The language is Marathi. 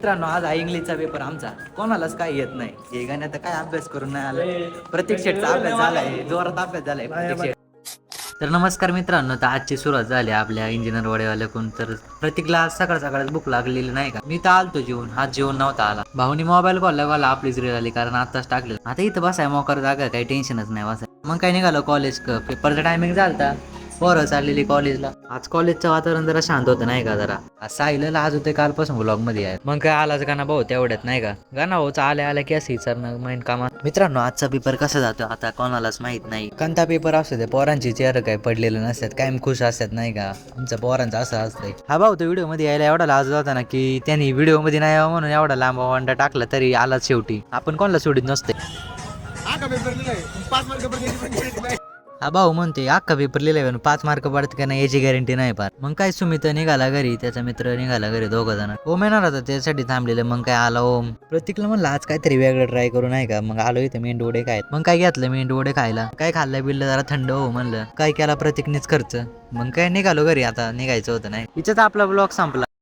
मित्रांनो, आज आहे इंग्लिशचा पेपर आमचा. कोणालाच काय येत नाही. हे गाण्यात काय अभ्यास करून नाही आलं. प्रत्येक शेटचा अभ्यास झालाय, जोरात अभ्यास झालाय प्रत्येक शेट. तर नमस्कार मित्रांनो, तर आजची सुरुवात झाली आपल्या इंजिनियर वाड्यावाल्याकडून. तर प्रत्येकला आज सकाळ सकाळच भूक लागलेली नाही का. मी तर आलतो जेवून, आज जेवण नव्हता आला. भाऊनी मोबाईल खोलला आपलीच रील आली, कारण आताच टाकले. आता इथं बसाय मोकार जागा, काही टेन्शनच नाही बसाय. मग काय निघालो कॉलेज. पेपरचा टायमिंग झालता, पोरं चाललेली कॉलेजला. आज कॉलेजचं वातावरण जरा शांत होतं नाही का. जरा साहिलला आज होते कालपासून व्लॉग मध्ये आहे. मग काय आलाच गाणा भाऊ तेवढ्यात नाही का. गाणा भाऊचा आल्या की असं विचारणं माइंड कामात. मित्रांनो, आजचा पेपर कसा जातो आता कोणालाच माहित नाही. कोणता पेपर असू दे, पोरांची चेहरे काय पडलेले नसतात, कायम खुश असतात नाही का. आमच्या पोरांचं असं असतंय. हा भाऊ तो व्हिडिओ मध्ये यायला एवढा लाज होता ना, की त्यांनी व्हिडिओ मध्ये नाही यावं म्हणून एवढा लांब अंडा टाकला, तरी आलाच शेवटी. आपण कोणाला सोडित नसते. हा भाऊ म्हणते अख्खा पेपर लिहिलाय, 5 मार्क पडत का नाही याची गॅरंटी नाही पार. मग काय सुमित निघाला घरी, त्याचा मित्र निघाला घरी, दोघं जण. ओम येणार होता त्यासाठी थांबलेलं. मग काय आला ओम. प्रतीकला म्हणलं आज काहीतरी वेगळं ट्राय करू नाही का. मग आलो इथे मेंढू वडे काय. मग काय घेतलं मेंढू वडे खायला. काय खाल्लं बिल्लं जरा थंड हो म्हणलं. काय केला प्रतीकनेच खर्च. मग काय निघालो घरी, आता निघायचं होतं नाही. हिच्यात आपला ब्लॉग संपला.